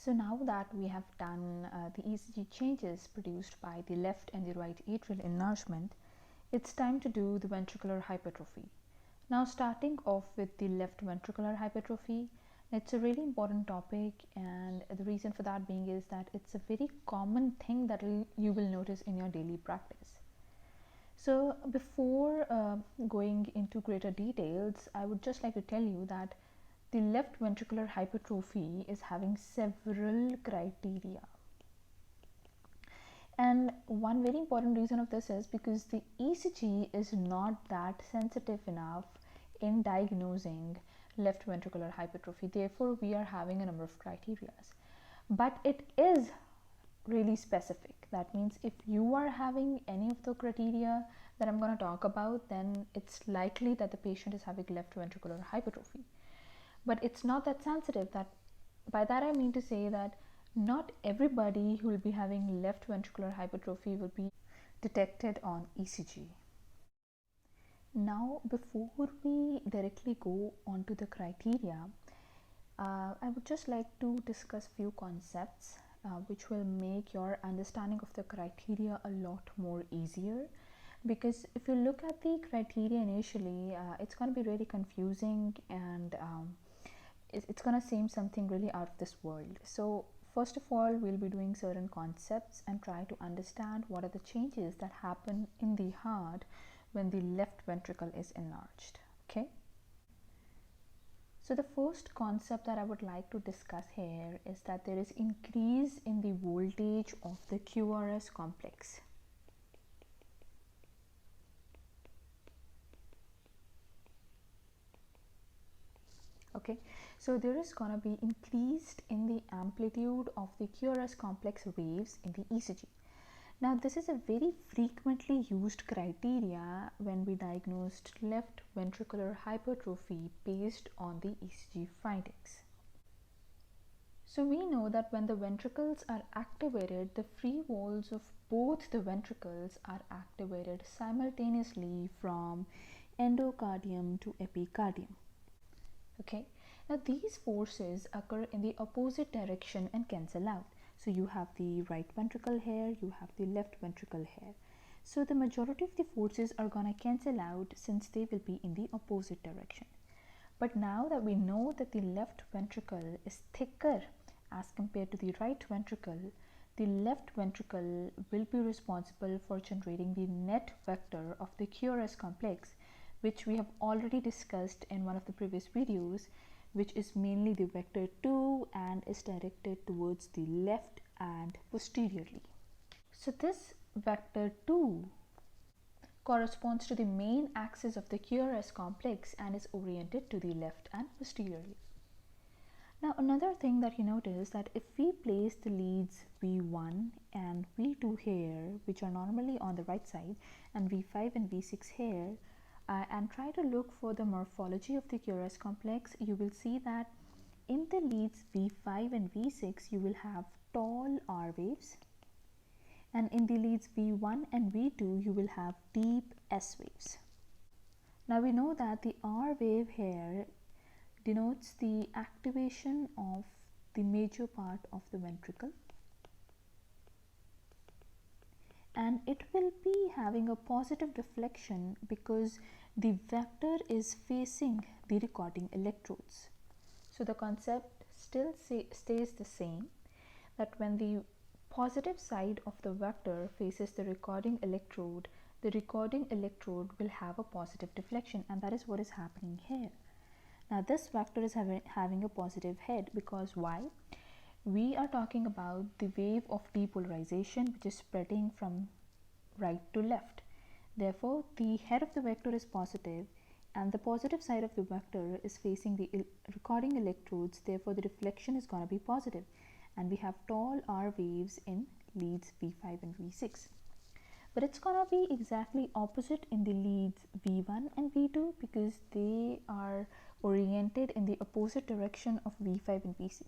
So now that we have done the ECG changes produced by the left and the right atrial enlargement, it's time to do the ventricular hypertrophy. Now starting off with the left ventricular hypertrophy, it's a really important topic, and the reason for that being is that it's a very common thing that you will notice in your daily practice. So before going into greater details, I would just like to tell you that the left ventricular hypertrophy is having several criteria. And one very important reason of this is because the ECG is not that sensitive enough in diagnosing left ventricular hypertrophy. Therefore, we are having a number of criteria. But it is really specific. That means if you are having any of the criteria that I'm going to talk about, then it's likely that the patient is having left ventricular hypertrophy. But it's not that sensitive. That by that I mean to say that not everybody who will be having left ventricular hypertrophy will be detected on ECG. Now, before we directly go on to the criteria, I would just like to discuss few concepts which will make your understanding of the criteria a lot more easier. Because if you look at the criteria initially, it's going to be really confusing, and it's going to seem something really out of this world. So first of all, we'll be doing certain concepts and try to understand what are the changes that happen in the heart when the left ventricle is enlarged. Okay. So the first concept that I would like to discuss here is that there is increase in the voltage of the QRS complex. Okay, so there is going to be increased in the amplitude of the QRS complex waves in the ECG. Now this is a very frequently used criteria when we diagnosed left ventricular hypertrophy based on the ECG findings. So we know that when the ventricles are activated, the free walls of both the ventricles are activated simultaneously from endocardium to epicardium. Okay, now these forces occur in the opposite direction and cancel out. So you have the right ventricle here, you have the left ventricle here. So the majority of the forces are going to cancel out since they will be in the opposite direction. But now that we know that the left ventricle is thicker as compared to the right ventricle, the left ventricle will be responsible for generating the net vector of the QRS complex, which we have already discussed in one of the previous videos, which is mainly the vector 2 and is directed towards the left and posteriorly. So this vector 2 corresponds to the main axis of the QRS complex and is oriented to the left and posteriorly. Now another thing that you notice is that if we place the leads V1 and V2 here, which are normally on the right side, and V5 and V6 here, and try to look for the morphology of the QRS complex, you will see that in the leads V5 and V6 you will have tall R waves, and in the leads V1 and V2 you will have deep S waves. Now we know that the R wave here denotes the activation of the major part of the ventricle, and it will be having a positive deflection because the vector is facing the recording electrodes. So the concept still stays the same, that when the positive side of the vector faces the recording electrode will have a positive deflection, and that is what is happening here. Now this vector is having a positive head because why? We are talking about the wave of depolarization which is spreading from right to left. Therefore, the head of the vector is positive and the positive side of the vector is facing the recording electrodes. Therefore, the deflection is going to be positive, and we have tall R waves in leads V5 and V6. But it's going to be exactly opposite in the leads V1 and V2 because they are oriented in the opposite direction of V5 and V6.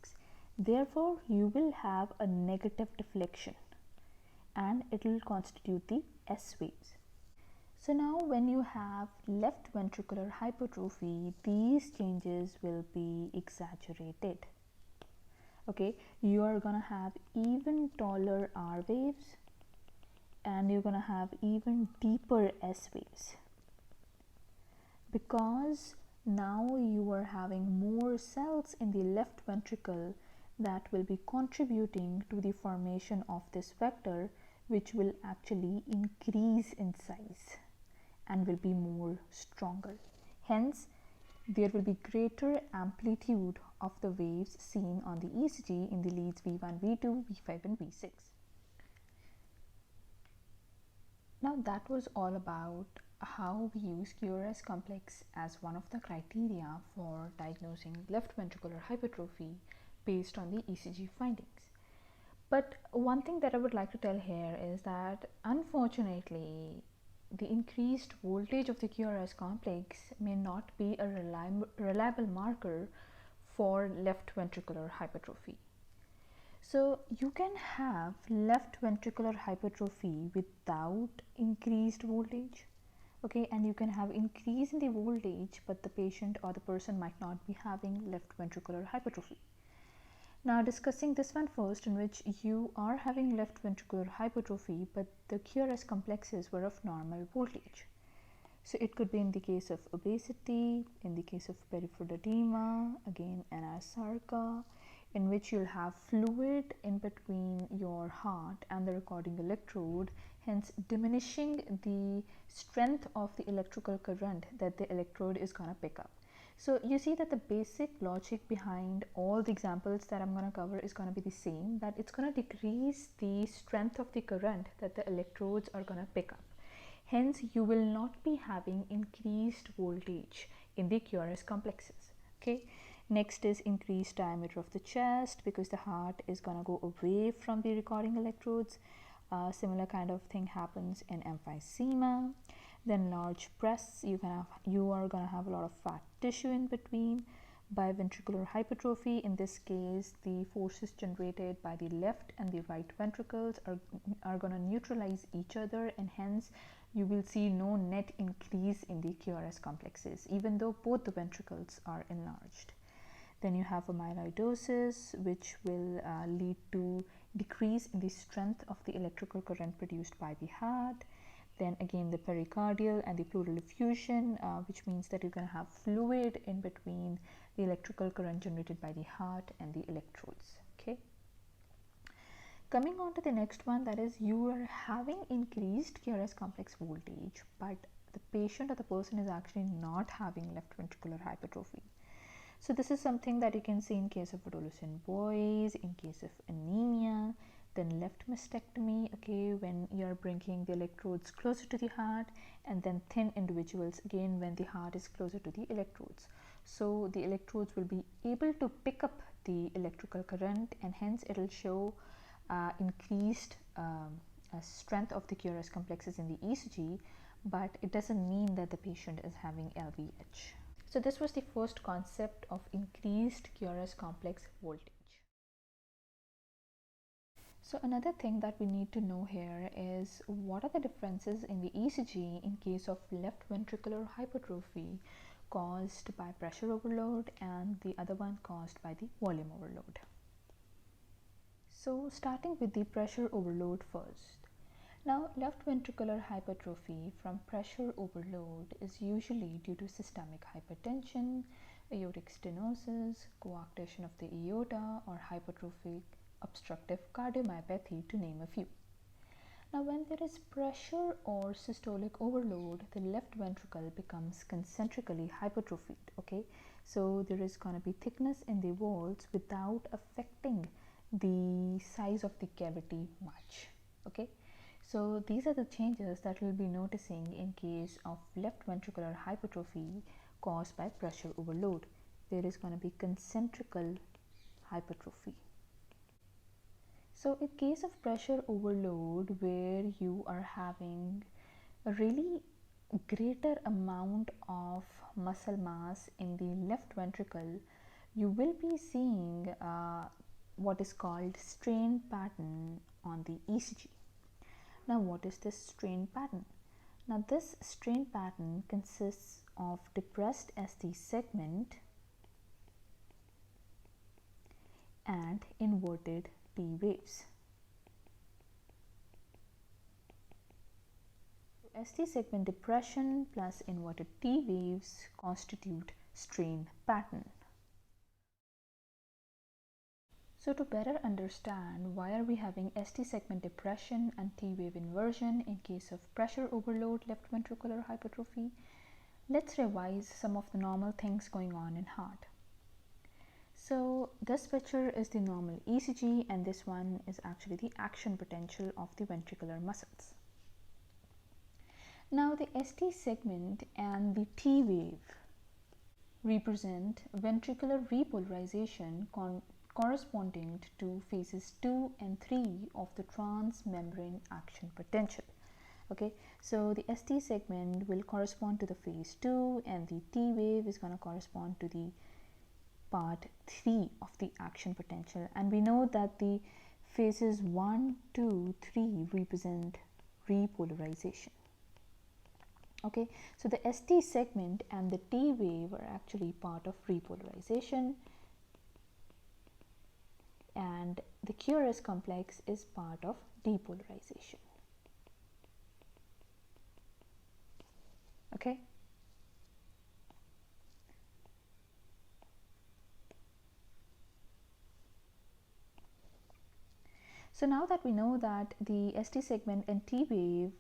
Therefore, you will have a negative deflection and it will constitute the S waves. So now when you have left ventricular hypertrophy, these changes will be exaggerated. Okay, you are gonna have even taller R waves and you're gonna have even deeper S waves, because now you are having more cells in the left ventricle that will be contributing to the formation of this vector, which will actually increase in size and will be more stronger. Hence, there will be greater amplitude of the waves seen on the ECG in the leads V1, V2, V5 and V6. Now that was all about how we use QRS complex as one of the criteria for diagnosing left ventricular hypertrophy based on the ECG findings. But one thing that I would like to tell here is that unfortunately the increased voltage of the QRS complex may not be a reliable marker for left ventricular hypertrophy. So you can have left ventricular hypertrophy without increased voltage, okay, and you can have increase in the voltage but the patient or the person might not be having left ventricular hypertrophy. Now discussing this one first, in which you are having left ventricular hypertrophy but the QRS complexes were of normal voltage. So it could be in the case of obesity, in the case of peripheral edema, again anasarca, in which you'll have fluid in between your heart and the recording electrode, hence diminishing the strength of the electrical current that the electrode is going to pick up. So you see that the basic logic behind all the examples that I'm going to cover is going to be the same, that it's going to decrease the strength of the current that the electrodes are going to pick up. Hence, you will not be having increased voltage in the QRS complexes. Okay. Next is increased diameter of the chest, because the heart is going to go away from the recording electrodes. Similar kind of thing happens in emphysema. Then large breasts, you are going to have a lot of fat tissue in between. Biventricular hypertrophy, in this case the forces generated by the left and the right ventricles are going to neutralize each other, and hence you will see no net increase in the QRS complexes even though both the ventricles are enlarged. Then you have a amyloidosis, which will lead to decrease in the strength of the electrical current produced by the heart. Then again the pericardial and the pleural effusion, which means that you're going to have fluid in between the electrical current generated by the heart and the electrodes. Okay. Coming on to the next one, that is you are having increased QRS complex voltage, but the patient or the person is actually not having left ventricular hypertrophy. So this is something that you can see in case of adolescent boys, in case of anemia, then left mastectomy, okay, when you are bringing the electrodes closer to the heart, and then thin individuals, again when the heart is closer to the electrodes. So the electrodes will be able to pick up the electrical current, and hence it will show increased strength of the QRS complexes in the ECG, but it doesn't mean that the patient is having LVH. So this was the first concept of increased QRS complex voltage. So another thing that we need to know here is what are the differences in the ECG in case of left ventricular hypertrophy caused by pressure overload and the other one caused by the volume overload. So starting with the pressure overload first. Now, left ventricular hypertrophy from pressure overload is usually due to systemic hypertension, aortic stenosis, coarctation of the aorta, or hypertrophic obstructive cardiomyopathy, to name a few. Now, when there is pressure or systolic overload, the left ventricle becomes concentrically hypertrophied. Okay, so there is going to be thickness in the walls without affecting the size of the cavity much. Okay. So these are the changes that we'll be noticing in case of left ventricular hypertrophy caused by pressure overload. There is going to be concentrical hypertrophy. So in case of pressure overload, where you are having a really greater amount of muscle mass in the left ventricle, you will be seeing what is called strain pattern on the ECG. Now, what is this strain pattern? Now, this strain pattern consists of depressed ST segment and inverted T waves. ST segment depression plus inverted T waves constitute strain pattern. So to better understand why are we having ST segment depression and T wave inversion in case of pressure overload left ventricular hypertrophy, let's revise some of the normal things going on in heart. So this picture is the normal ECG and this one is actually the action potential of the ventricular muscles. Now the ST segment and the T wave represent ventricular repolarization corresponding to phases 2 and 3 of the transmembrane action potential. Okay, so the ST segment will correspond to the phase 2 and the T wave is going to correspond to the part 3 of the action potential, and we know that the phases 1, 2, 3 represent repolarization. Okay, so the ST segment and the T wave are actually part of repolarization, and the QRS complex is part of depolarization. Okay. So now that we know that the ST segment and T wave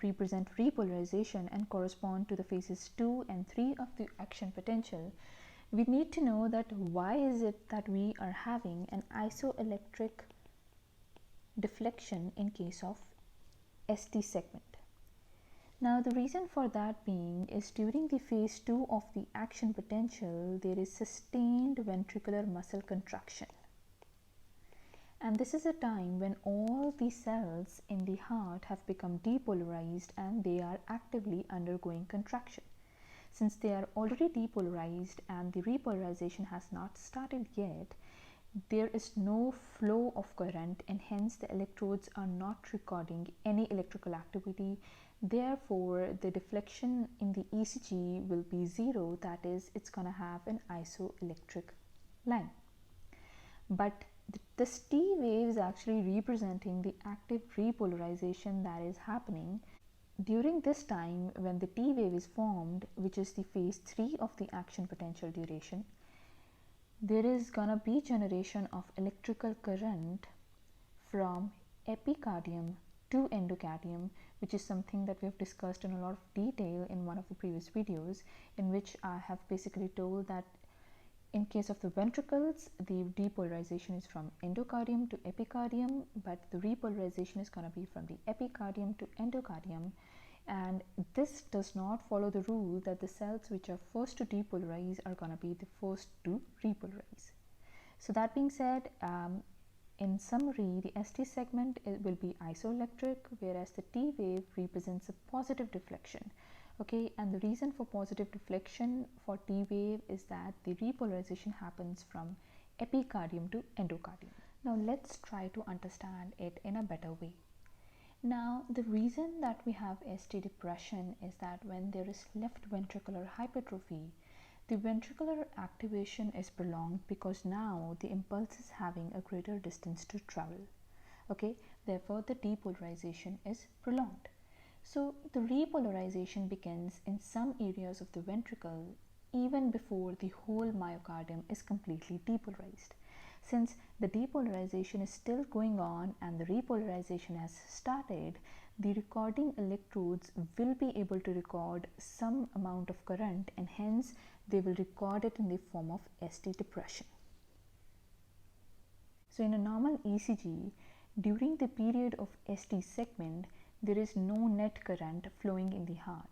represent repolarization and correspond to the phases 2 and 3 of the action potential, we need to know that why is it that we are having an isoelectric deflection in case of ST segment. Now the reason for that being is during the phase 2 of the action potential there is sustained ventricular muscle contraction. And this is a time when all the cells in the heart have become depolarized and they are actively undergoing contraction. Since they are already depolarized and the repolarization has not started yet, there is no flow of current and hence the electrodes are not recording any electrical activity. Therefore, the deflection in the ECG will be zero, that is, it's going to have an isoelectric line. But this T wave is actually representing the active repolarization that is happening during this time when the T wave is formed, which is the phase 3 of the action potential duration. There is gonna be generation of electrical current from epicardium to endocardium, which is something that we have discussed in a lot of detail in one of the previous videos, in which I have basically told that in case of the ventricles, the depolarization is from endocardium to epicardium, but the repolarization is going to be from the epicardium to endocardium. And this does not follow the rule that the cells which are first to depolarize are going to be the first to repolarize. So that being said, in summary, the ST segment will be isoelectric, whereas the T wave represents a positive deflection. Okay, and the reason for positive deflection for T wave is that the repolarization happens from epicardium to endocardium. Now let's try to understand it in a better way. Now the reason that we have ST depression is that when there is left ventricular hypertrophy, the ventricular activation is prolonged because now the impulse is having a greater distance to travel. Okay, therefore the depolarization is prolonged. So the repolarization begins in some areas of the ventricle even before the whole myocardium is completely depolarized. Since the depolarization is still going on and the repolarization has started, the recording electrodes will be able to record some amount of current and hence they will record it in the form of ST depression. So in a normal ECG, during the period of ST segment, there is no net current flowing in the heart.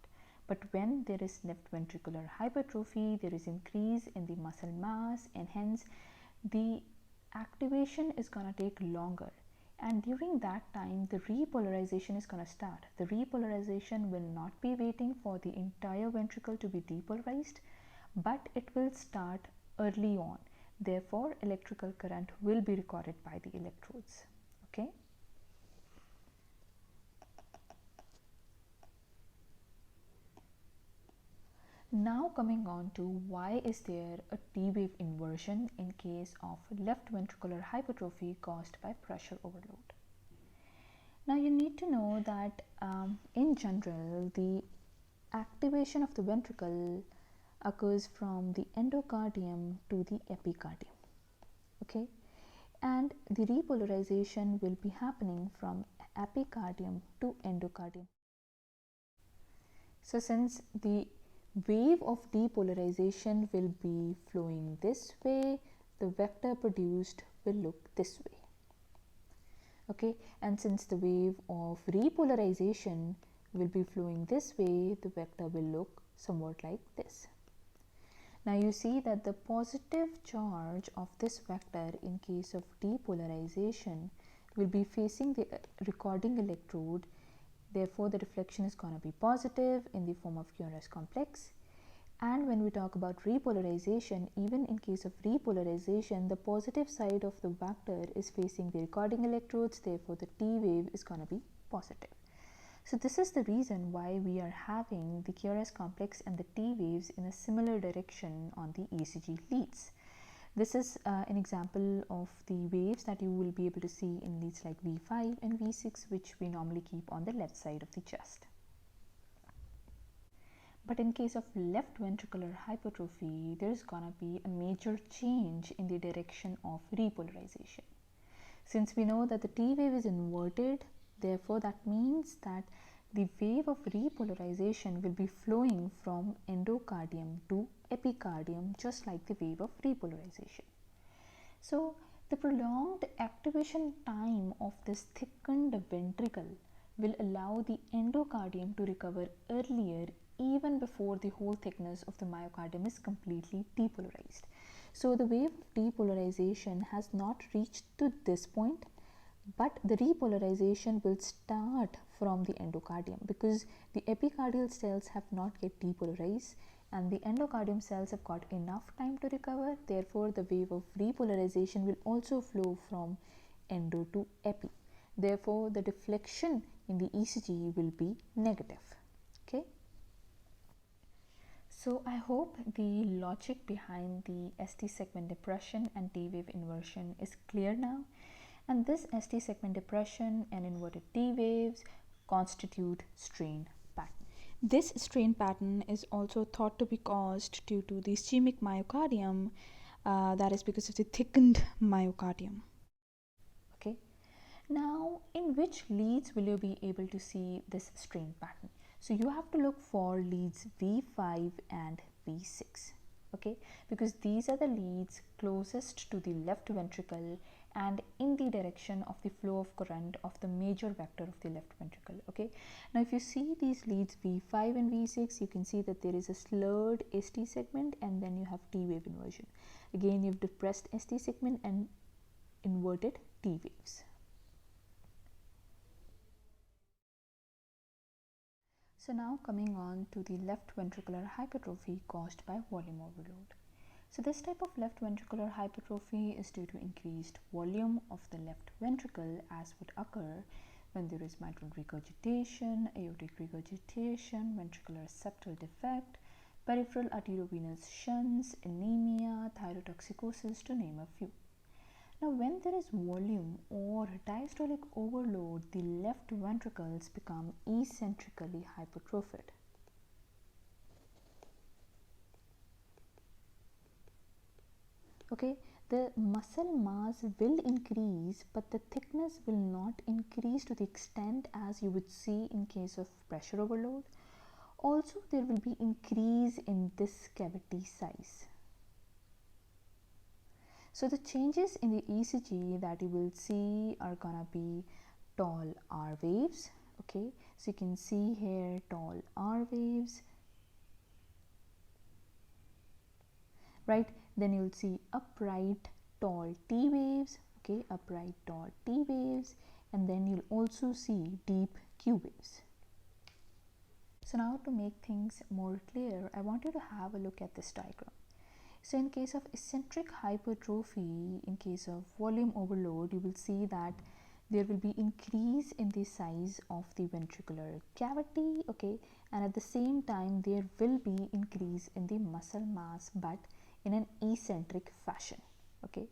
But when there is left ventricular hypertrophy, there is increase in the muscle mass and hence the activation is going to take longer. And during that time, the repolarization is going to start. The repolarization will not be waiting for the entire ventricle to be depolarized, but it will start early on. Therefore, electrical current will be recorded by the electrodes. Okay. Now coming on to why is there a T wave inversion in case of left ventricular hypertrophy caused by pressure overload. Now you need to know that in general the activation of the ventricle occurs from the endocardium to the epicardium, okay, and the repolarization will be happening from epicardium to endocardium. So since the wave of depolarization will be flowing this way, the vector produced will look this way, okay, and since the wave of repolarization will be flowing this way, the vector will look somewhat like this. Now you see that the positive charge of this vector in case of depolarization will be facing the recording electrode, therefore the reflection is going to be positive in the form of QRS complex. And when we talk about repolarization, even in case of repolarization, the positive side of the vector is facing the recording electrodes, therefore the T wave is going to be positive. So this is the reason why we are having the QRS complex and the T waves in a similar direction on the ECG leads. This is an example of the waves that you will be able to see in leads like V5 and V6, which we normally keep on the left side of the chest. But in case of left ventricular hypertrophy, there is going to be a major change in the direction of repolarization. Since we know that the T wave is inverted, therefore that means that the wave of repolarization will be flowing from endocardium to epicardium, just like the wave of repolarization. So the prolonged activation time of this thickened ventricle will allow the endocardium to recover earlier, even before the whole thickness of the myocardium is completely depolarized. So the wave of depolarization has not reached to this point, but the repolarization will start from the endocardium because the epicardial cells have not yet depolarized and the endocardium cells have got enough time to recover. Therefore the wave of repolarization will also flow from endo to epi. Therefore the deflection in the ECG will be negative. Okay. So I hope the logic behind the ST segment depression and T wave inversion is clear now. And this ST segment depression and inverted T waves constitute strain pattern. This strain pattern is also thought to be caused due to the ischemic myocardium, that is because of the thickened myocardium. Okay. Now, in which leads will you be able to see this strain pattern? So you have to look for leads V5 and V6, okay, because these are the leads closest to the left ventricle and in the direction of the flow of current of the major vector of the left ventricle. Okay, now if you see these leads V5 and V6, you can see that there is a slurred ST segment and then you have T wave inversion. Again, you've depressed ST segment and inverted T waves. So now coming on to the left ventricular hypertrophy caused by volume overload. So this type of left ventricular hypertrophy is due to increased volume of the left ventricle, as would occur when there is mitral regurgitation, aortic regurgitation, ventricular septal defect, peripheral arteriovenous shunts, anemia, thyrotoxicosis, to name a few. Now when there is volume or diastolic overload, the left ventricles become eccentrically hypertrophied. Okay, the muscle mass will increase, but the thickness will not increase to the extent as you would see in case of pressure overload. Also, there will be increase in this cavity size. So the changes in the ECG that you will see are gonna be tall R waves. Okay, so you can see here tall R waves, right? Then you'll see upright tall T waves. Okay, upright tall T waves, and then you'll also see deep Q waves. So now to make things more clear, I want you to have a look at this diagram. So in case of eccentric hypertrophy, in case of volume overload, you will see that there will be increase in the size of the ventricular cavity, okay, and at the same time there will be increase in the muscle mass, but in an eccentric fashion, okay.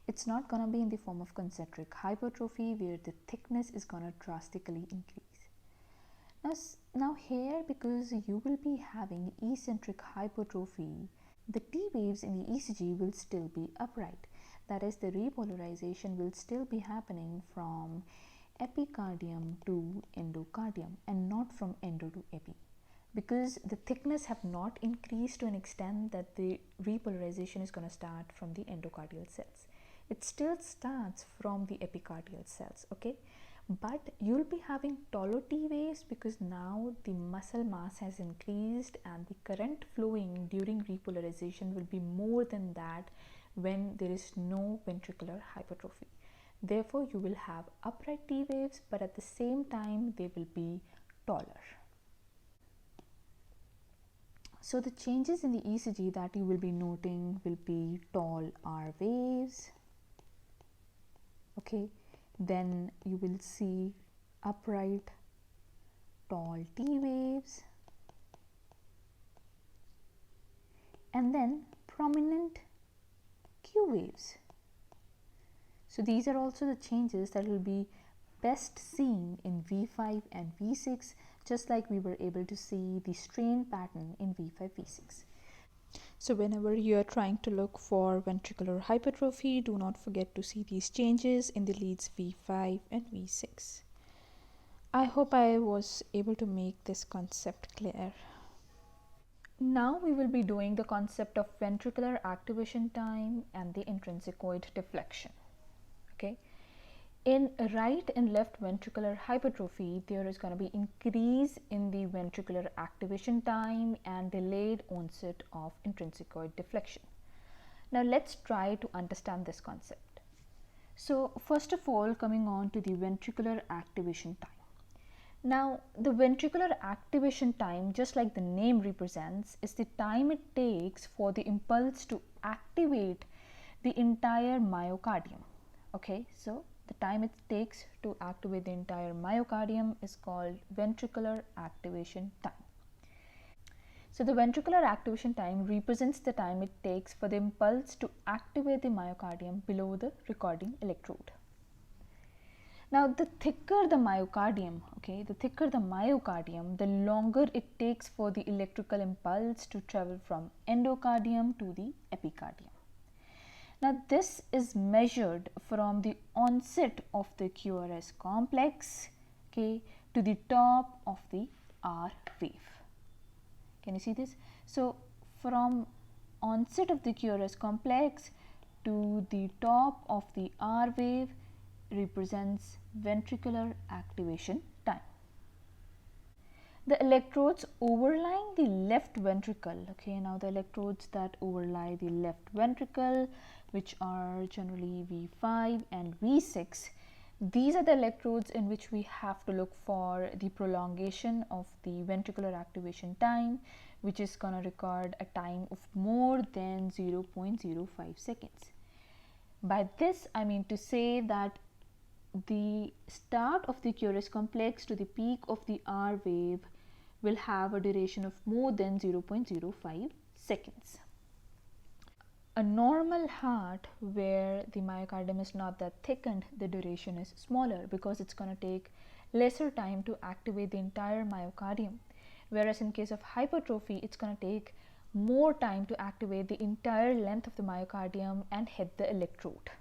It's not going to be in the form of concentric hypertrophy where the thickness is going to drastically increase. Now here, because you will be having eccentric hypertrophy, the T waves in the ECG will still be upright. That is, the repolarization will still be happening from epicardium to endocardium and not from endo to epi, because the thickness have not increased to an extent that the repolarization is going to start from the endocardial cells. It still starts from the epicardial cells, okay, but you'll be having taller T waves because now the muscle mass has increased and the current flowing during repolarization will be more than that when there is no ventricular hypertrophy. Therefore, you will have upright T waves, but at the same time they will be taller. So the changes in the ECG that you will be noting will be tall R waves, okay, then you will see upright tall T waves, and then prominent Q waves. So these are also the changes that will be best seen in V5 and V6, just like we were able to see the strain pattern in V5, V6. So whenever you are trying to look for ventricular hypertrophy, do not forget to see these changes in the leads V5 and V6. I hope I was able to make this concept clear. Now we will be doing the concept of ventricular activation time and the intrinsicoid deflection. Okay. In right and left ventricular hypertrophy, there is going to be increase in the ventricular activation time and delayed onset of intrinsicoid deflection. Now let's try to understand this concept. So first of all, coming on to the ventricular activation time. Now the ventricular activation time, just like the name represents, is the time it takes for the impulse to activate the entire myocardium. Okay, so the time it takes to activate the entire myocardium is called ventricular activation time. So the ventricular activation time represents the time it takes for the impulse to activate the myocardium below the recording electrode. Now the thicker the myocardium, okay, the longer it takes for the electrical impulse to travel from endocardium to the epicardium. Now this is measured from the onset of the QRS complex, okay, to the top of the R wave. Can you see this? So from onset of the QRS complex to the top of the R wave represents ventricular activation time. The electrodes overlying the left ventricle, okay, now the electrodes that overlie the left ventricle, which are generally V5 and V6, these are the electrodes in which we have to look for the prolongation of the ventricular activation time, which is going to record a time of more than 0.05 seconds. By this I mean to say that the start of the QRS complex to the peak of the R wave will have a duration of more than 0.05 seconds. A normal heart where the myocardium is not that thickened, the duration is smaller because it's going to take lesser time to activate the entire myocardium, whereas in case of hypertrophy it's going to take more time to activate the entire length of the myocardium and hit the electrode.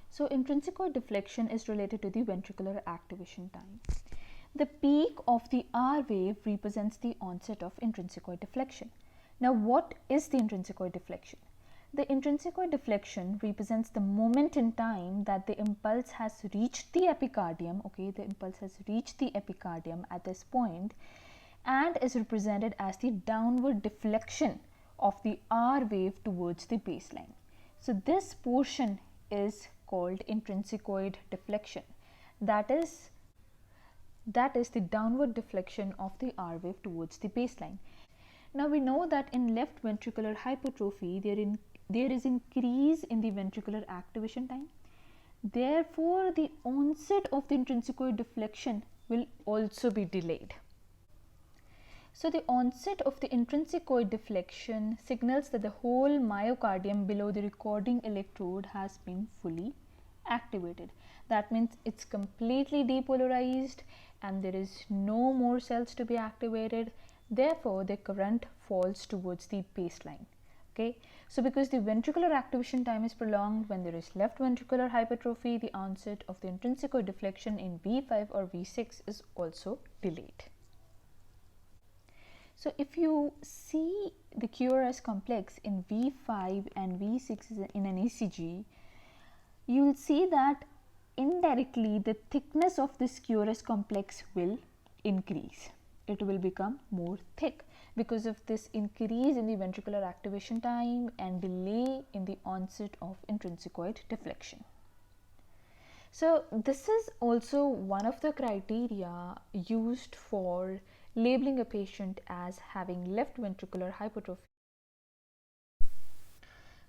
So intrinsicoid deflection is related to the ventricular activation time. The peak of the R wave represents the onset of intrinsicoid deflection. Now what is the intrinsicoid deflection? The intrinsicoid deflection represents the moment in time that the impulse has reached the epicardium, okay, the impulse has reached the epicardium at this point and is represented as the downward deflection of the R wave towards the baseline. So this portion is called intrinsicoid deflection. That is the downward deflection of the R wave towards the baseline. Now we know that in left ventricular hypertrophy there there is increase in the ventricular activation time. Therefore, the onset of the intrinsicoid deflection will also be delayed. So the onset of the intrinsicoid deflection signals that the whole myocardium below the recording electrode has been fully activated. That means it's completely depolarized and there is no more cells to be activated. Therefore, the current falls towards the baseline. Okay, so because the ventricular activation time is prolonged when there is left ventricular hypertrophy, the onset of the intrinsicoid deflection in V5 or V6 is also delayed. So if you see the QRS complex in V5 and V6 in an ECG, you will see that indirectly the thickness of this QRS complex will increase. It will become more thick because of this increase in the ventricular activation time and delay in the onset of intrinsicoid deflection. So this is also one of the criteria used for labeling a patient as having left ventricular hypertrophy.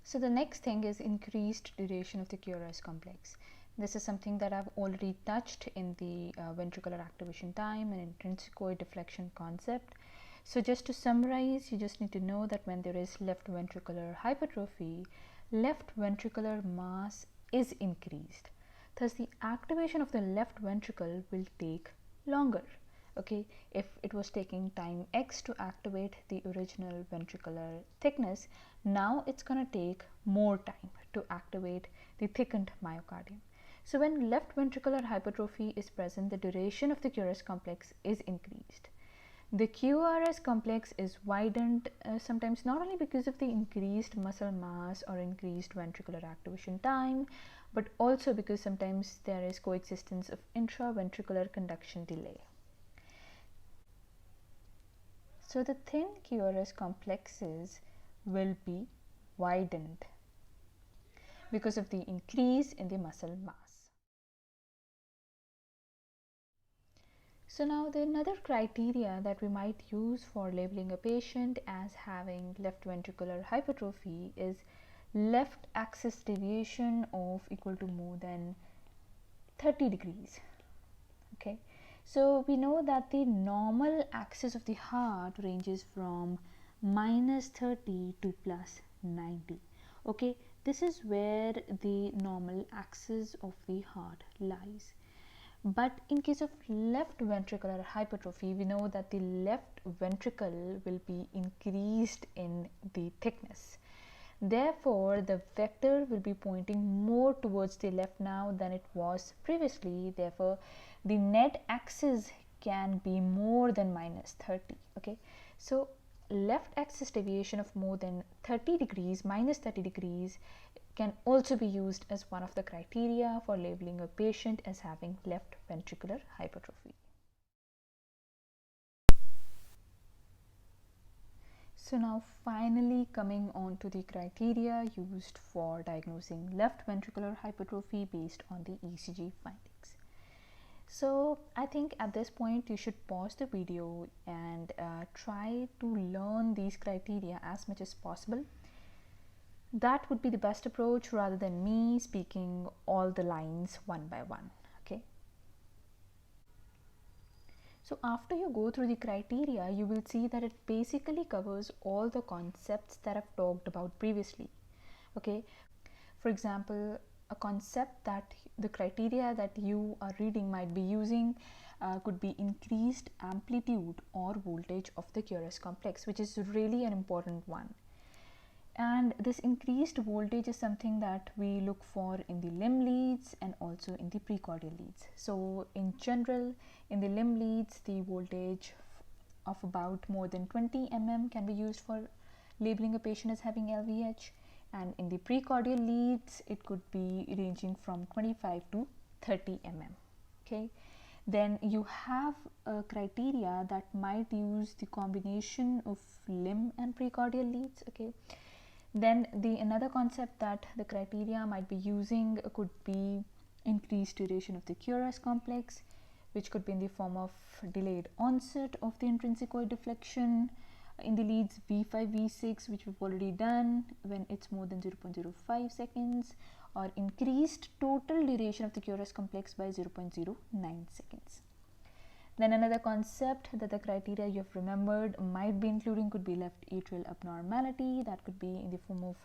So the next thing is increased duration of the QRS complex. This is something that I've already touched in the ventricular activation time and intrinsicoid deflection concept. So just to summarize, you just need to know that when there is left ventricular hypertrophy, left ventricular mass is increased. Thus, the activation of the left ventricle will take longer. Okay, if it was taking time x to activate the original ventricular thickness, now it's going to take more time to activate the thickened myocardium. So when left ventricular hypertrophy is present, the duration of the QRS complex is increased. The QRS complex is widened sometimes not only because of the increased muscle mass or increased ventricular activation time, but also because sometimes there is coexistence of intraventricular conduction delay. So the thin QRS complexes will be widened because of the increase in the muscle mass. So now the another criteria that we might use for labeling a patient as having left ventricular hypertrophy is left axis deviation of equal to more than 30 degrees. Okay, so we know that the normal axis of the heart ranges from -30 to +90. Okay, this is where the normal axis of the heart lies. But in case of left ventricular hypertrophy, we know that the left ventricle will be increased in the thickness. Therefore, the vector will be pointing more towards the left now than it was previously. Therefore, the net axis can be more than -30. Okay, so left axis deviation of more than 30 degrees, -30 degrees, can also be used as one of the criteria for labeling a patient as having left ventricular hypertrophy. So now finally coming on to the criteria used for diagnosing left ventricular hypertrophy based on the ECG findings. So I think at this point you should pause the video and try to learn these criteria as much as possible. That would be the best approach rather than me speaking all the lines one by one. Okay. So after you go through the criteria, you will see that it basically covers all the concepts that I've talked about previously. Okay. For example, a concept that the criteria that you are reading might be using could be increased amplitude or voltage of the QRS complex, which is really an important one. And this increased voltage is something that we look for in the limb leads and also in the precordial leads. So in general, in the limb leads, the voltage of about more than 20 mm can be used for labeling a patient as having LVH, and in the precordial leads it could be ranging from 25 to 30 mm. Okay, then you have a criteria that might use the combination of limb and precordial leads. Okay, then the another concept that the criteria might be using could be increased duration of the QRS complex, which could be in the form of delayed onset of the intrinsicoid deflection, in the leads V5, V6, which we've already done, when it's more than 0.05 seconds, or increased total duration of the QRS complex by 0.09 seconds. Then another concept that the criteria you have remembered might be including could be left atrial abnormality. That could be in the form of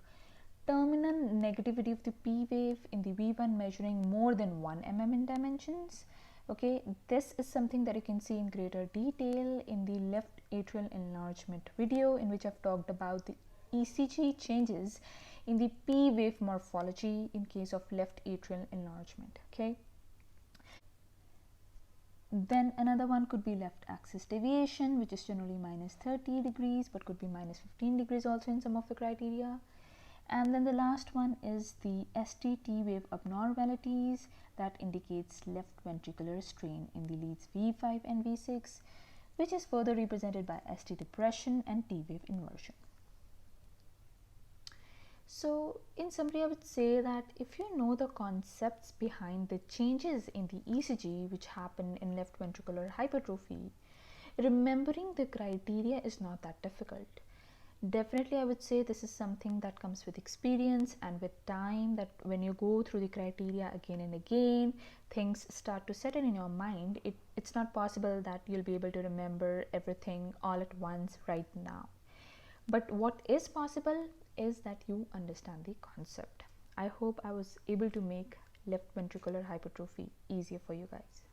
terminal negativity of the P wave in the V1 measuring more than 1 mm in dimensions. Okay, this is something that you can see in greater detail in the left atrial enlargement video, in which I've talked about the ECG changes in the P wave morphology in case of left atrial enlargement. Okay. Then another one could be left axis deviation, which is generally minus 30 degrees, but could be minus 15 degrees also in some of the criteria. And then the last one is the ST-T wave abnormalities, that indicates left ventricular strain in the leads V5 and V6, which is further represented by ST depression and T wave inversion. So in summary, I would say that if you know the concepts behind the changes in the ECG which happen in left ventricular hypertrophy, remembering the criteria is not that difficult. Definitely, I would say this is something that comes with experience and with time, that when you go through the criteria again and again, things start to settle in your mind. It's not possible that you'll be able to remember everything all at once right now. But what is possible is that you understand the concept. I hope I was able to make left ventricular hypertrophy easier for you guys.